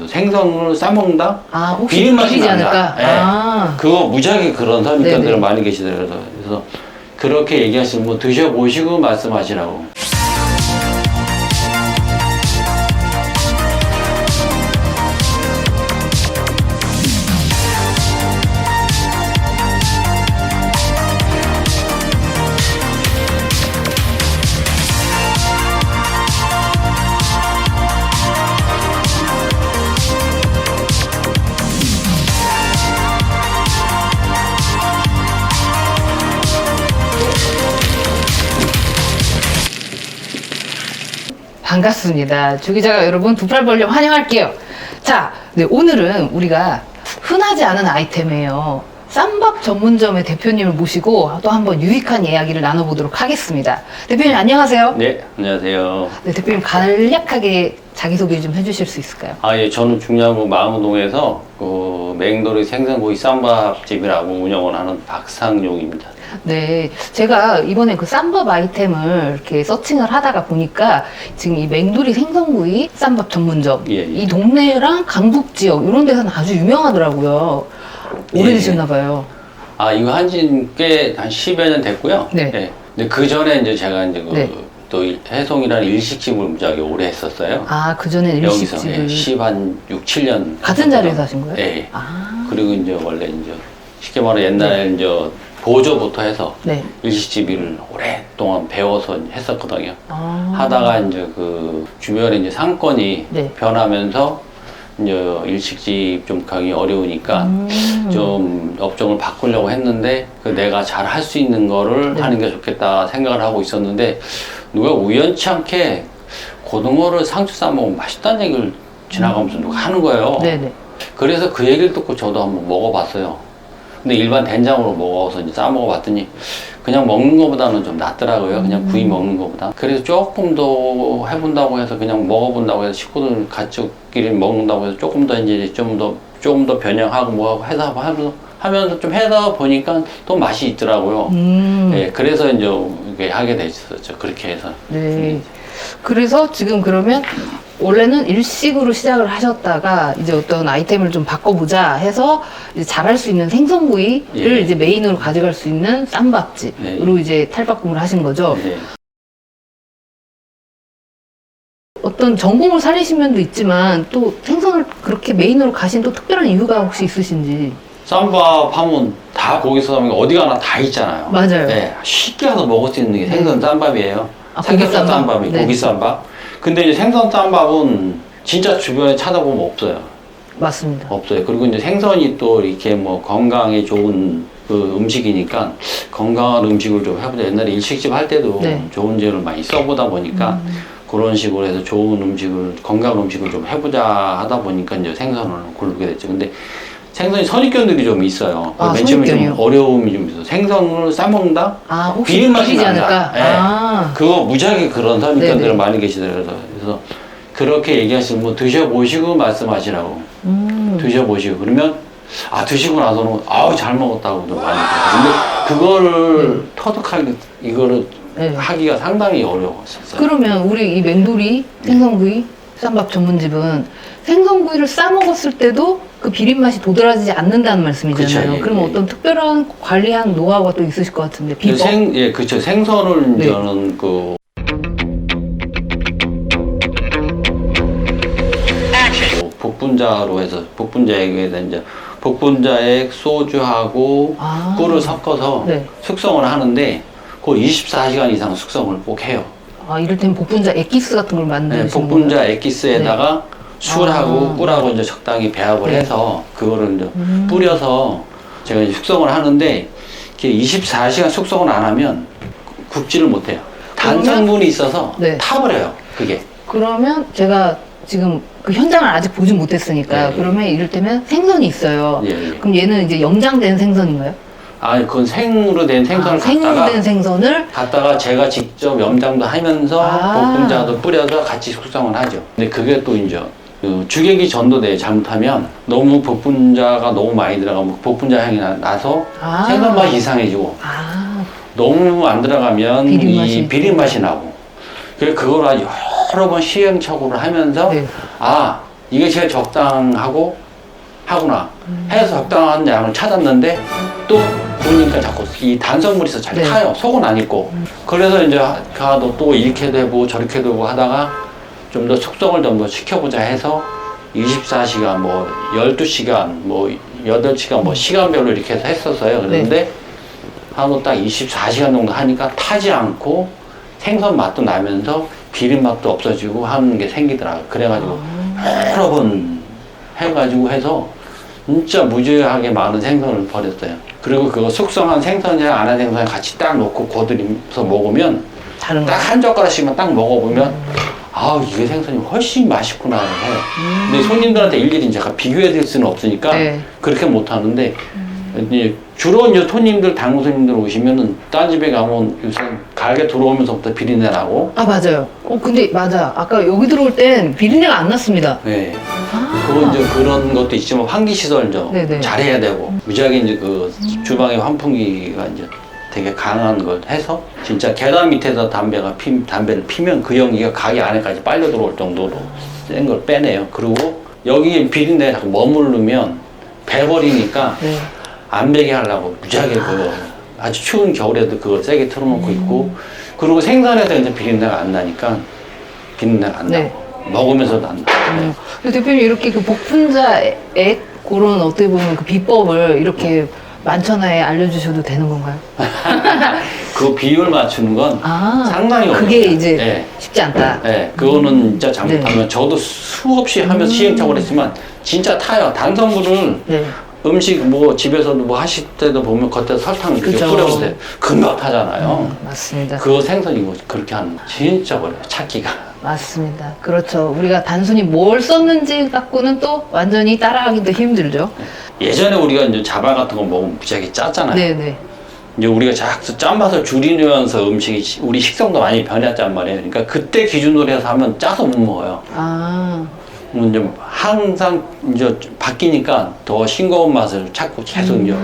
있어. 생선을 싸먹는다? 아, 혹시 비린 맛이 비리지 난다. 않을까? 네. 아. 그거 무지하게 그런 선입견들을 네네. 많이 계시더라고요. 그래서 그렇게 얘기하시면 뭐 드셔보시고 말씀하시라고. 반갑습니다. 주기자가 여러분 두 팔 벌려 환영할게요. 자, 네, 오늘은 우리가 흔하지 않은 아이템이에요. 쌈밥 전문점의 대표님을 모시고 또 한번 유익한 이야기를 나눠보도록 하겠습니다. 대표님 안녕하세요. 네, 안녕하세요. 네, 대표님 간략하게 자기소개 좀 해주실 수 있을까요? 아, 예, 저는 중량구 망원동에서 그 맹돌이 생선구이 쌈밥집이라고 운영을 하는 박상용입니다. 네, 제가 이번에 그 쌈밥 아이템을 이렇게 서칭을 하다가 보니까 지금 이 맹돌이 생선구이 쌈밥 전문점 예, 예. 이 동네랑 강북 지역 이런 데서는 아주 유명하더라고요. 오래되셨나 봐요. 아, 이거 한지는 꽤 한 10여 년 됐고요. 네. 예. 근데 그 전에 이제 제가 이제 그 네. 또 해송이라는 일식집을 무지하게 오래 했었어요. 아, 그전에 여기서 일식집을 10한 6, 7년. 같은 자리에서 하신 거예요? 예. 아, 그리고 이제 원래 이제 쉽게 말해 옛날에 이제 보조부터 해서 네. 일식집을 오랫동안 배워서 했었거든요. 아, 하다가 이제 그 주변에 이제 상권이 네. 변하면서 이제 일식집 좀 가기 어려우니까 좀 업종을 바꾸려고 했는데 그 내가 잘 할 수 있는 거를 네. 하는 게 좋겠다 생각을 하고 있었는데 누가 우연치 않게 고등어를 상추 싸 먹으면 맛있다는 얘기를 지나가면서 누가 하는 거예요. 네네. 그래서 그 얘기를 듣고 저도 한번 먹어봤어요. 근데 일반 된장으로 먹어서 이제 싸 먹어봤더니 그냥 먹는 것보다는 좀 낫더라고요. 그냥 구이 먹는 것보다. 그래서 조금 더 해본다고 해서 그냥 먹어본다고 해서 식구들 가족끼리 먹는다고 해서 조금 더 이제 좀 더 변형하고 뭐하고 해서 하면서 좀 해다 보니까 또 맛이 있더라고요. 예, 그래서 이제 이게 하게 됐었죠. 그렇게 해서. 네. 그래서 지금 그러면 원래는 일식으로 시작을 하셨다가 이제 어떤 아이템을 좀 바꿔보자 해서 이제 잘할 수 있는 생선구이를 예. 이제 메인으로 가져갈 수 있는 쌈밥집으로 이제 탈바꿈을 하신 거죠. 예. 어떤 전공을 살리신 면도 있지만 또 생선을 그렇게 메인으로 가신 또 특별한 이유가 혹시 있으신지. 쌈밥 하면 다 거기서 하면 어디 가나 다 있잖아요. 맞아요. 네, 쉽게 가서 먹을 수 있는 게 네. 생선 쌈밥이에요. 아, 생선 고기 쌈밥? 쌈밥이 네. 고기 쌈밥. 근데 이제 생선 쌈밥은 진짜 주변에 찾아보면 없어요. 맞습니다. 없어요. 그리고 이제 생선이 또 이렇게 뭐 건강에 좋은 그 음식이니까 건강한 음식을 좀 해보자. 옛날에 일식집 할 때도 네. 좋은 재료를 많이 써보다 보니까 그런 식으로 해서 좋은 음식을, 건강한 음식을 좀 해보자 하다 보니까 이제 생선을 고르게 됐죠. 근데 생선이 선입견들이 좀 있어요. 아, 맨 처음에 좀 선입견이요? 어려움이 좀 있어요. 생선을 싸먹는다? 아, 혹시 비린 맛이 비리지 난다. 않을까? 예. 아, 그거 무지하게 그런 선입견들을 네네. 많이 계시더라고요. 그래서 그렇게 얘기하시면 뭐 드셔보시고 말씀하시라고. 드셔보시고. 그러면, 아, 드시고 나서는, 아우, 잘 먹었다고도 많이 그래요. 근데 그거를 터득하기, 이거를 네. 하기가 상당히 어려웠었어요. 그러면 우리 이 맹돌이 생선구이 쌈밥 전문집은 생선구이를 싸 먹었을 때도 그 비린 맛이 도드라지지 않는다는 말씀이잖아요. 그쵸, 예, 그러면 예. 어떤 특별한 관리한 노하우가 또 있으실 것 같은데 비법. 예, 그쵸. 생선을 네. 저는 그, 복분자로 해서 복분자액에 이제 복분자액 소주하고 아. 꿀을 섞어서 네. 숙성을 하는데 그걸 24시간 이상 숙성을 꼭 해요. 아, 이를테면 복분자 엑기스 같은 걸 네, 만드시는 복분자 거예요? 엑기스에다가 술하고 아. 꿀하고 이제 적당히 배합을 네. 해서 그거를 이제 뿌려서 제가 이제 숙성을 하는데 이게 24시간 숙성을 안 하면 굽지를 못해요. 단성분이 있어서 네. 타버려요. 그게. 그러면 제가 지금 그 현장을 아직 보진 못했으니까 예, 예. 그러면 이를테면 생선이 있어요. 예, 예. 그럼 얘는 이제 염장된 생선인가요? 아니 그건 생으로 된 생선을 생으로 된 생선을 갖다가 제가 직접 염장도 하면서 아. 볶음자도 뿌려서 같이 숙성을 하죠. 근데 그게 또 이제 그 주객이 전도돼 잘못하면 너무 볶음자가 너무 많이 들어가면 볶음자 향이 나서 아. 생선 맛이 이상해지고 아, 너무 안 들어가면 비린 맛이 이 비린 맛이 나고 그래서 그걸 아주 여러 번 시행착오를 하면서 네. 아 이게 제일 적당하고 하구나 해서 적당한 양을 찾았는데 또 구우니까 자꾸 이 단성물이 잘 네. 타요. 속은 안 익고. 그래서 이제 가도 또 이렇게 되고 저렇게 되고 하다가 좀 더 숙성을 좀 더 시켜보자 해서 24시간 뭐 12시간 뭐 8시간 뭐 시간별로 이렇게 해서 했었어요. 그런데 하고 딱 24시간 정도 하니까 타지 않고 생선 맛도 나면서 비린 맛도 없어지고 하는 게 생기더라고요. 그래가지고 여러 번 해가지고 해서 진짜 무지하게 많은 생선을 버렸어요. 그리고 그거 숙성한 생선이랑 안 한 생선 같이 딱 놓고 고들이면서 먹으면 다른 거. 딱 한 젓가락씩만 딱 먹어보면 아 이게 생선이 훨씬 맛있구나 해요. 근데 손님들한테 일일이 제가 비교해 드릴 수는 없으니까 네. 그렇게 못 하는데 이제 주로 이제 손님들 당구 손님들 오시면은 딴 집에 가면 요새 가게 들어오면서부터 비린내 나고 아, 맞아요. 근데 맞아. 아까 여기 들어올 땐 비린내가 안 났습니다. 네. 아. 그거 이제 그런 것도 있지만 환기 시설 좀 네네. 잘해야 되고 무지하게 이제 그 주방에 환풍기가 이제 되게 강한 걸 해서 진짜 계단 밑에서 담배를 피면 그 연기가 가게 안에까지 빨려 들어올 정도로 센 걸 빼내요. 그리고 여기 비린내가 자꾸 머무르면 배버리니까 네. 안 배게 하려고 무지하게 그 아주 추운 겨울에도 그걸 세게 틀어놓고 있고 그리고 생선에서 이제 비린내가 안 나니까 비린내가 안 네. 나고 먹으면서도 안 나고 근데 대표님 이렇게 그 복분자 액 그런 어떻게 보면 그 비법을 이렇게 만천하에 알려주셔도 되는 건가요? 그 비율 맞추는 건 아, 상당히 어려워요. 그게 이제 네. 쉽지 않다. 네, 그거는 진짜 잘못하면 저도 수없이 하면서 시행착오를 했지만 진짜 타요. 단성분을 네. 음식 뭐 집에서도 뭐 하실 때도 보면 겉에 설탕 이렇게 그죠. 뿌려보세요. 금방 타잖아요. 맞습니다. 그거 생선이고 그렇게 하는 거 진짜 어려워요. 찾기가. 맞습니다. 그렇죠. 우리가 단순히 뭘 썼는지 갖고는 또 완전히 따라하기도 힘들죠. 예전에 우리가 이제 자반 같은 거 먹으면 무지하게 짰잖아요. 네네. 이제 우리가 자꾸 짠맛을 줄이면서 음식이 우리 식성도 많이 변했단 말이에요. 그러니까 그때 기준으로 해서 하면 짜서 못 먹어요. 아, 이제 항상 이제 바뀌니까 더 싱거운 맛을 찾고 계속 이제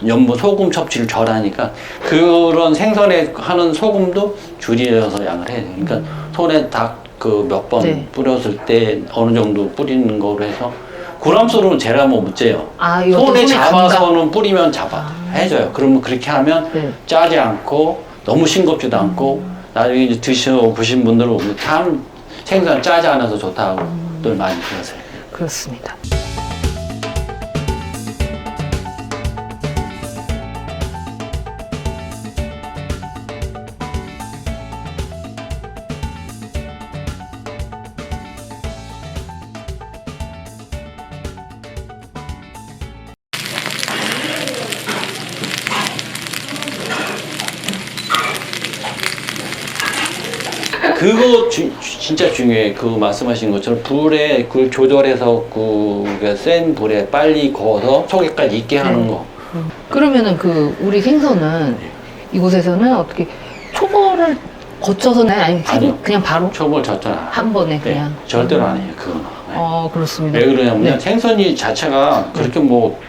연무 소금 섭취를 절하니까 그런 생선에 하는 소금도 줄여서 양을 해야 돼요. 그러니까 손에 딱 그 몇 번 네. 뿌렸을 때 어느 정도 뿌리는 거로 해서 그람수로는 재라 뭐 못 재요. 아, 이것도 손에 손에 잡아서는 뿌리면 잡아 해줘요. 그러면 그렇게 하면 네. 짜지 않고 너무 싱겁지도 않고 나중에 이제 드셔보신 분들은 참 생선 짜지 않아서 좋다고 또 많이 그러세요. 그렇습니다. 그거 진짜 중요해. 그 말씀하신 것처럼 불에 그 조절해서 센 불에 빨리 구워서 속에까지 익게 하는 거. 그러면은 그 우리 생선은 이곳에서는 어떻게 초벌을 거쳐서는 아니면 아니요. 그냥 바로 초벌 졌잖아. 한 번에 네, 그냥. 절대로 안 해요. 그거는. 네. 그렇습니다. 왜 그러냐면 네. 생선이 자체가 그렇게 뭐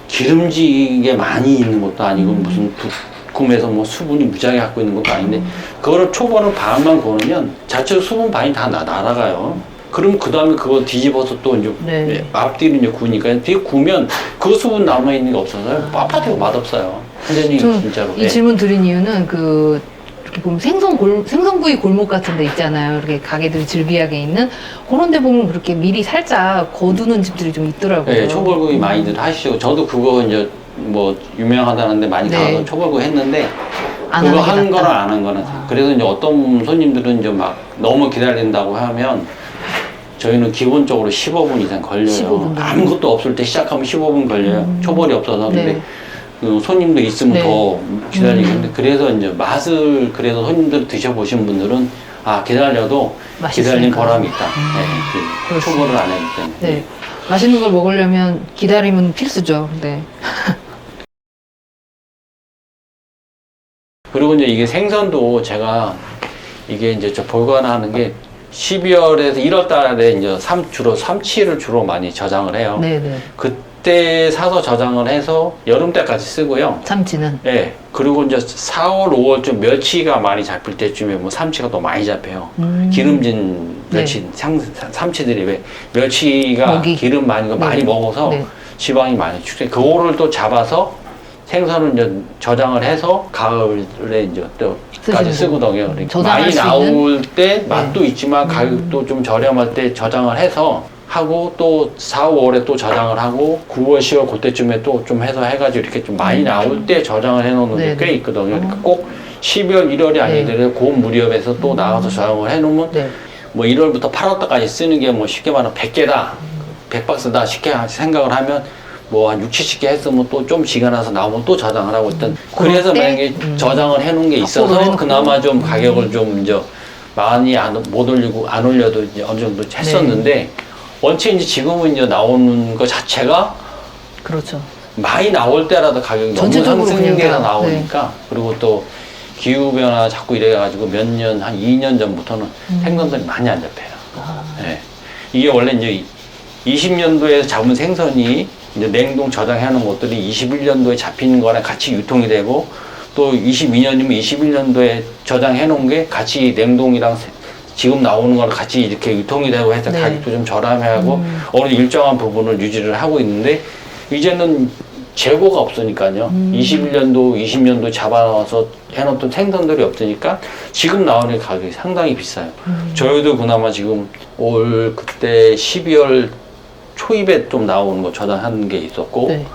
기름지게 많이 있는 것도 아니고 무슨 부품에서 뭐 수분이 무지하게 갖고 있는 것도 아닌데 그거를 초벌을 반만 구우면 자체로 수분 반이 다 날아가요. 그럼 그 다음에 그거 뒤집어서 또 이제 네. 앞뒤로 이제 구우니까 뒤에 구우면 그 수분 남아 있는 게 없어서 빳빳하고 맛없어요. 완전히 저는 진짜로. 이 질문 드린 이유는 그 이렇게 보면 생선구이 골목 같은 데 있잖아요. 이렇게 가게들이 즐비하게 있는 그런 데 보면 그렇게 미리 살짝 거두는 집들이 좀 있더라고요. 네, 초벌구이 많이들 하시죠. 저도 그거 이제 뭐 유명하다는데 많이 네. 가서 초벌구이 했는데 안 그거 하는 게 한 낫다. 거랑 안 한 거는 그래서 이제 어떤 손님들은 이제 막 너무 기다린다고 하면 저희는 기본적으로 15분 이상 걸려요. 15분 아무것도 없을 때 시작하면 15분 걸려요. 초벌이 없어서. 근데 네. 그 손님도 있으면 네. 더 기다리는데 그래서 이제 맛을 그래서 손님들 드셔보신 분들은 아 기다려도 맛있으니까. 기다린 보람이 있다. 네, 그 그렇습니다. 초벌을 안 했기 때문에. 네. 맛있는 걸 먹으려면 기다림은 필수죠. 네. 그리고 이제 이게 생선도 제가 이게 이제 저 보관하는 게 12월에서 1월 달에 이제 주로 삼치를 주로 많이 저장을 해요. 네네. 그때 사서 저장을 해서 여름 때까지 쓰고요. 참치는. 예. 그리고 이제 4월, 5월쯤 멸치가 많이 잡힐 때쯤에 뭐 삼치가 또 많이 잡혀요. 기름진 멸치, 삼치들이 왜 멸치가 먹이. 기름 많이 거 많이 네. 먹어서 네. 지방이 많이 축돼. 그거를 또 잡아서 생선을 이제 저장을 해서 가을에 이제 또까지 쓰시는 쓰거든요. 그러니까 저장할 많이 수 나올 때 맛도 있지만 가격도 좀 저렴할 때 저장을 해서 하고 또 4, 5월에 또 저장을 하고 9월, 10월 그때쯤에 또 좀 해서 해가지고 이렇게 좀 많이 나올 때 저장을 해놓는 게 네, 꽤 네. 있거든요. 그러니까 꼭 12월, 1월이 아니더라도 그 무렵에서 또 나가서 저장을 해놓으면 네. 뭐 1월부터 8월까지 쓰는 게 뭐 쉽게 말하면 100개다, 100박스다 쉽게 생각을 하면 뭐 한 6, 70개 했으면 또 좀 지가 나서 나오면 또 저장을 하고 일단 그래서 그럴 때, 만약에 저장을 해놓은 게 확보를 있어서 해놓고. 그나마 좀 가격을 좀 이제 많이 못 올리고 안 올려도 이제 어느 정도 했었는데 원체 이제 지금은 이제 나오는 것 자체가 그렇죠. 많이 나올 때라도 가격이 너무 전체적으로 그냥 상승계가 다, 나오니까 그리고 또 기후변화 자꾸 이래가지고 몇 년, 한 2년 전부터는 생선들이 많이 안 잡혀요. 예. 이게 원래 이제 20년도에 잡은 생선이 이제 냉동 저장해 놓은 것들이 21년도에 잡힌 거랑 같이 유통이 되고 또 22년이면 21년도에 저장해 놓은 게 같이 냉동이랑 지금 나오는 거랑 같이 이렇게 유통이 되고 해서 네. 가격도 좀 저렴해하고 어느 일정한 부분을 유지를 하고 있는데 이제는 재고가 없으니까요. 21년도, 20년도 잡아서 해놓던 생선들이 없으니까 지금 나오는 가격이 상당히 비싸요. 저희도 그나마 지금 올 그때 12월 초입에 좀 나오는 거 저장한 게 있었고 네.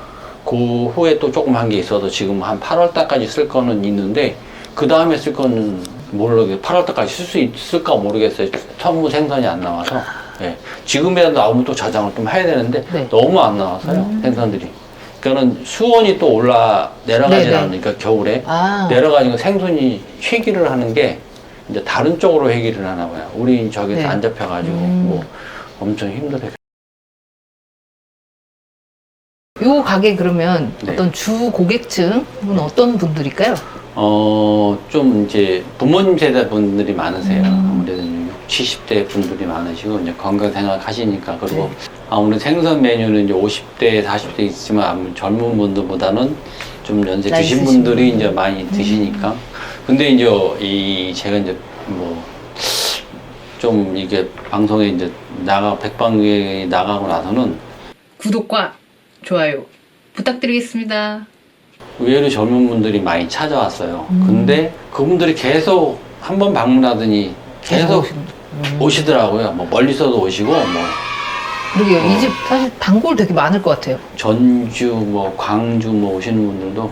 그 후에 또 조금 한 게 있어서 지금 한 8월 달까지 쓸 거는 있는데 그 다음에 쓸 거는 모르겠어요. 8월 달까지 쓸 수 있을까 모르겠어요. 선무 생선이 안 나와서. 예. 지금이라도 나오면 또 저장을 좀 해야 되는데 네. 너무 안 나와서요. 생선들이. 그러니까 수온이 또 내려가지 네네. 않으니까 겨울에 아. 내려가니까 생선이 회귀를 하는 게 이제 다른 쪽으로 회귀를 하나 봐요. 우리 저기서 네. 안 잡혀가지고 뭐 엄청 힘들어요. 요 가게 그러면 네. 어떤 주 고객층은 어떤 분들일까요? 좀 이제 부모님 세대 분들이 많으세요. 아무래도 60, 70대 분들이 많으시고, 이제 건강 생활 하시니까. 그리고 아무래도 생선 메뉴는 이제 50대, 40대 있지만 아무래도 젊은 분들보다는 좀 연세 나이 드신 드신 분들이 이제 많이 드시니까. 근데 이제 제가 이제 좀 이게 방송에 이제 백방에 나가고 나서는 구독과 좋아요 부탁드리겠습니다. 의외로 젊은 분들이 많이 찾아왔어요. 근데 그분들이 계속 한 번 방문하더니 계속 오시더라고요. 뭐 멀리서도 오시고, 뭐 그러게요. 이 집 사실 단골 되게 많을 것 같아요. 전주, 뭐 광주 뭐 오시는 분들도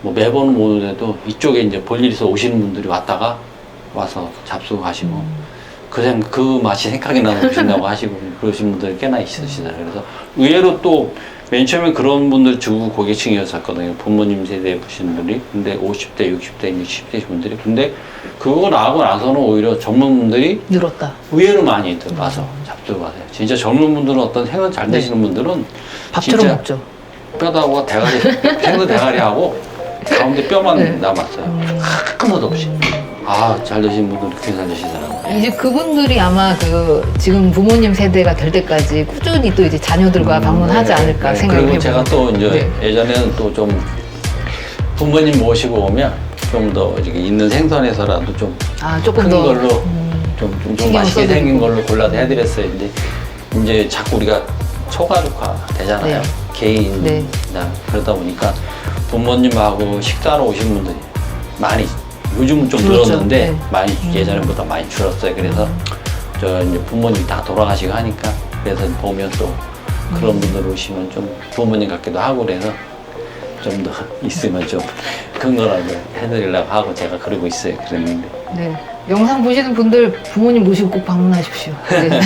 뭐 매번 오는데도 이쪽에 이제 볼일 있어 오시는 분들이 왔다가 와서 잡수가시고 그 맛이 생각이 나서 오신다고 하시고 그러신 분들이 꽤나 있으시더라고요. 그래서 의외로 또 맨 처음에 그런 분들 주 고객층이었었거든요. 부모님 세대에 보시는 분들이. 근데 50대, 60대, 60대 분들이. 근데 그거 나가고 나서는 오히려 젊은 분들이 늘었다. 의외로 많이 와서 잡수고 가세요. 진짜 젊은 분들은 어떤 생선 잘 드시는 분들은 밥처럼 진짜 먹죠. 뼈다고 대가리, 생선 대가리하고 가운데 뼈만 남았어요. 하나도 없이. 잘 드시는 분들은 그렇게 잘 드시더라고요. 이제 그분들이 아마 지금 부모님 세대가 될 때까지 꾸준히 또 이제 자녀들과 방문하지 않을까 생각을 그리고 해보고. 제가 또 이제 예전에는 또 좀 부모님 모시고 오면 좀 더 있는 생선에서라도 좀 조금 큰 더 걸로 좀 신경 맛있게 써드리고. 생긴 걸로 골라서 해드렸어요. 이제 자꾸 우리가 초가족화 되잖아요. 네. 개인 네. 그러다 보니까 부모님하고 식사하러 오신 분들이 많이 요즘은 좀 줄었죠. 늘었는데 네. 많이 예전보다 많이 줄었어요. 그래서 저 이제 부모님 다 돌아가시고 하니까 그래서 보면 또 그런 분들 오시면 좀 부모님 같기도 하고 그래서 좀 더 있으면 좀 큰 거라도 해드리려고 하고 제가 그러고 있어요. 그랬는데. 네. 영상 보시는 분들 부모님 모시고 꼭 방문하십시오. 네.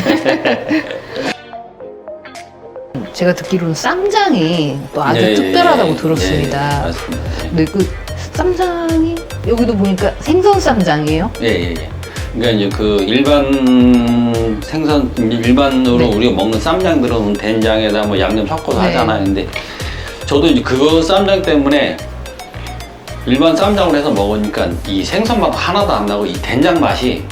제가 듣기로는 쌈장이 또 아주 특별하다고 들었습니다. 네, 맞습니다. 네, 그 쌈장이 여기도 보니까 생선 쌈장이에요? 예. 그러니까 이제 일반 생선 일반으로 네. 우리가 먹는 쌈장들은 된장에다 뭐 양념 섞어서 네. 하잖아요. 근데 저도 이제 그거 쌈장 때문에 일반 쌈장으로 해서 먹으니까 이 생선 맛 하나도 안 나고 이 된장 맛이